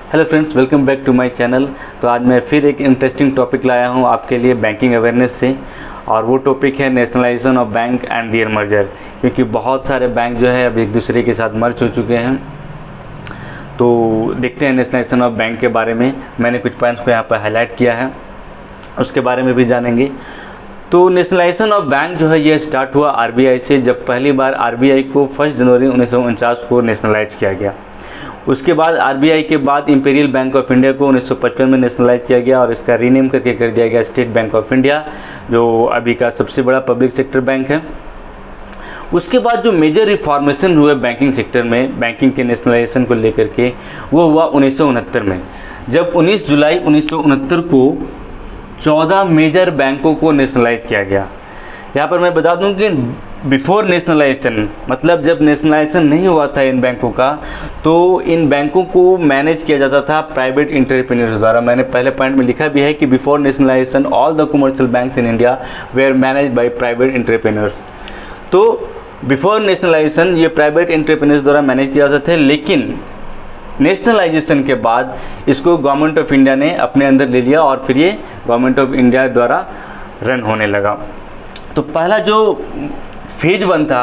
Hello friends, welcome back to my channel. तो आज मैं फिर एक इंटरेस्टिंग टॉपिक लाया हूँ आपके लिए बैंकिंग अवेयरनेस से, और वो टॉपिक है nationalisation of bank and their merger. क्योंकि बहुत सारे बैंक जो है अब एक दूसरे के साथ मर्ज हो चुके हैं। तो देखते हैं नेशनलाइजेशन ऑफ बैंक के बारे में। मैंने कुछ पॉइंट्स को यहाँ पर हाईलाइट किया है, उसके बारे में भी जानेंगे। तो नेशनलाइजेशन ऑफ बैंक जो है ये स्टार्ट हुआ आरबीआई से, जब पहली बार आरबीआई को 1 जनवरी 1949 को नेशनलाइज किया गया। उसके बाद आरबीआई के बाद इंपीरियल बैंक ऑफ इंडिया को 1955 में नेशनलाइज किया गया और इसका रीनेम करके कर दिया गया स्टेट बैंक ऑफ इंडिया, जो अभी का सबसे बड़ा पब्लिक सेक्टर बैंक है। उसके बाद जो मेजर रिफॉर्मेशन हुए बैंकिंग सेक्टर में, बैंकिंग के नेशनलाइजेशन को लेकर के, वो हुआ 1969 में, जब 19 जुलाई 1969 को 14 मेजर बैंकों को नेशनलाइज किया गया। यहाँ पर मैं बता दूं कि बिफोर नेशनलाइजेशन, मतलब जब नेशनलाइजेशन नहीं हुआ था इन बैंकों का, तो इन बैंकों को मैनेज किया जाता था प्राइवेट एंटरप्रेन्योर्स द्वारा। मैंने पहले पॉइंट में लिखा भी है कि before nationalisation all the commercial banks in India were manage by private entrepreneurs. तो बिफोर नेशनलाइजेशन ये प्राइवेट एंटरप्रेन्योर्स द्वारा मैनेज किया जाते थे, लेकिन नेशनलाइजेशन के बाद इसको गवर्नमेंट ऑफ इंडिया ने अपने अंदर ले लिया और फिर ये गवर्नमेंट ऑफ इंडिया द्वारा रन होने लगा। तो पहला जो फेज 1 था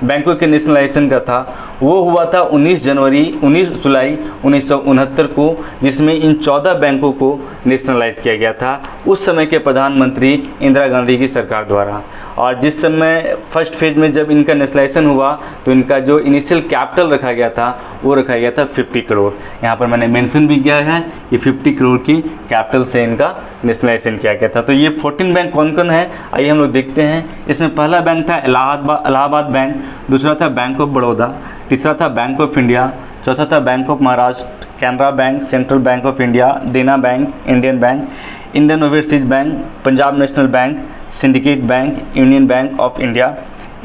बैंकों के नेशनलाइजेशन का था, वो हुआ था 19 जुलाई 1969 को, जिसमें इन 14 बैंकों को नेशनलाइज किया गया था उस समय के प्रधानमंत्री इंदिरा गांधी की सरकार द्वारा। और जिस समय फर्स्ट फेज में जब इनका नेशनलाइजेशन हुआ तो इनका जो इनिशियल कैपिटल रखा गया था वो रखा गया था 50 करोड़। यहाँ पर मैंने मेंशन भी किया है कि 50 करोड़ की कैपिटल से इनका नेशनलाइजेशन किया गया था। तो ये 14 बैंक कौन कौन है, आइए हम लोग देखते हैं। इसमें पहला बैंक था इलाहाबाद बैंक, दूसरा था बैंक ऑफ बड़ौदा, तीसरा था बैंक ऑफ इंडिया, चौथा था bank of Maharashtra, Canara bank, central bank of India, Dena bank, Indian bank, Indian overseas bank, Punjab national bank, syndicate bank, union bank of India,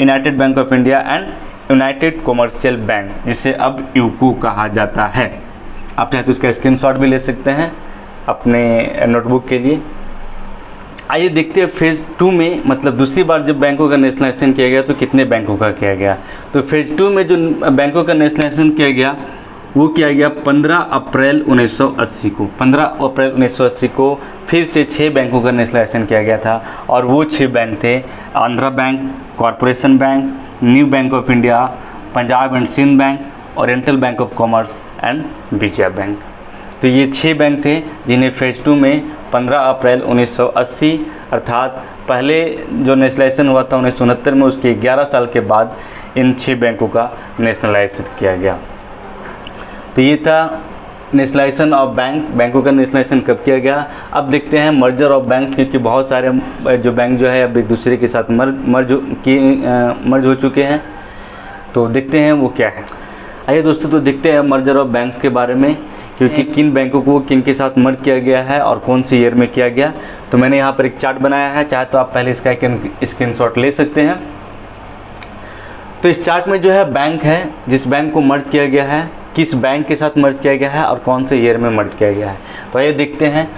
united bank of India and united commercial bank, जिसे अब UCO कहा जाता है। आप चाहे तो इसका स्क्रीनशॉट भी ले सकते हैं अपने नोटबुक के लिए। आइए देखते हैं फेज़ 2 में, मतलब दूसरी बार जब बैंकों का नेशनलाइजेशन किया गया तो कितने बैंकों का किया गया। तो फेज़ 2 में जो बैंकों का नेशनलाइजेशन किया गया वो किया गया 15 अप्रैल 1980 को। 15 अप्रैल 1980 को फिर से 6 बैंकों का नेशनलाइजेशन किया गया था, और वो 6 बैंक थे Andhra bank, corporation bank, new bank of India, Punjab and Sind bank, oriental bank of commerce and Vijaya bank. तो ये 6 बैंक थे जिन्हें फेज़ 2 में 15 अप्रैल 1980, अर्थात पहले जो नेशनलाइजेशन हुआ था 1969 में, उसके 11 साल के बाद इन 6 बैंकों का नेशनलाइजेशन किया गया। तो ये था नेशनलाइजेशन ऑफ बैंक, बैंकों का नेशनलाइजेशन कब किया गया। अब देखते हैं मर्जर ऑफ बैंक्स, क्योंकि बहुत सारे जो बैंक जो है अब एक दूसरे के साथ मर्ज हो चुके हैं। तो देखते हैं वो क्या है। आइए दोस्तों, तो देखते हैं मर्जर ऑफ बैंक्स के बारे में, क्योंकि किन बैंकों को किन के साथ मर्ज किया गया है और कौन सी ईयर में किया गया। तो मैंने यहाँ पर एक चार्ट बनाया है, चाहे तो आप पहले इसका स्क्रीनशॉट ले सकते हैं। तो इस चार्ट में जो है बैंक है, जिस बैंक को मर्ज किया गया है, किस बैंक के साथ मर्ज किया गया है और कौन से ईयर में मर्ज किया गया है। तो आइए देखते हैं।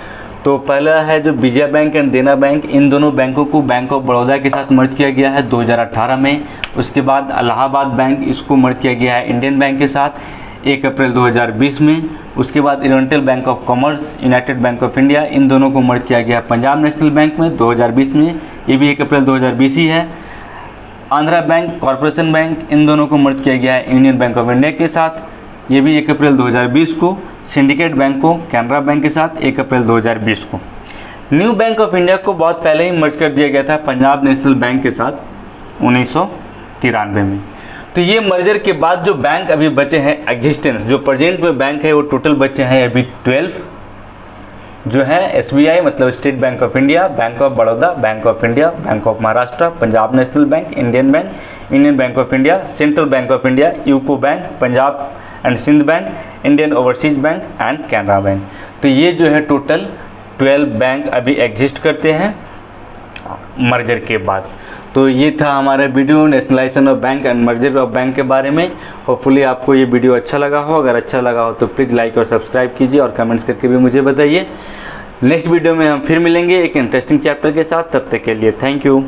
तो पहला है जो विजया बैंक एंड देना बैंक, इन दोनों बैंकों को बैंक ऑफ बड़ौदा के साथ मर्ज किया गया है 2018 में। उसके बाद इलाहाबाद बैंक, इसको मर्ज किया गया है इंडियन बैंक के साथ 1 अप्रैल 2020 में। उसके बाद oriental bank of commerce, united bank of India, इन दोनों को मर्ज किया गया है पंजाब नेशनल बैंक में 2020 में, ये भी 1 अप्रैल 2020 ही है। आंध्रा बैंक, कॉरपोरेशन बैंक, इन दोनों को मर्ज किया गया है यूनियन बैंक ऑफ इंडिया के साथ, ये भी 1 अप्रैल 2020 को। सिंडिकेट बैंक को कैनरा बैंक के साथ 1 अप्रैल 2020 को। न्यू बैंक ऑफ इंडिया को बहुत पहले ही मर्ज कर दिया गया था पंजाब नेशनल बैंक के साथ 1993 में। तो ये मर्जर के बाद जो बैंक अभी बचे हैं एग्जिस्टेंस, जो प्रेजेंट में बैंक है, वो टोटल बचे हैं अभी 12, जो है एसबीआई मतलब state bank of India, bank of Baroda, bank of India, bank of Maharashtra, Punjab national bank, Indian bank, union bank of India, central bank of India, UCO bank, Punjab and Sind bank, Indian overseas bank and Canara bank. तो ये जो है total 12 bank अभी exist करते हैं merger के बाद। तो ये था हमारा video nationalisation of bank and merger of bank के बारे में। होपफुली आपको ये वीडियो अच्छा लगा हो। अगर अच्छा लगा हो तो प्लीज़ लाइक और सब्सक्राइब कीजिए और कमेंट्स करके भी मुझे बताइए। नेक्स्ट वीडियो में हम फिर मिलेंगे एक इंटरेस्टिंग चैप्टर के साथ। तब तक के लिए थैंक यू।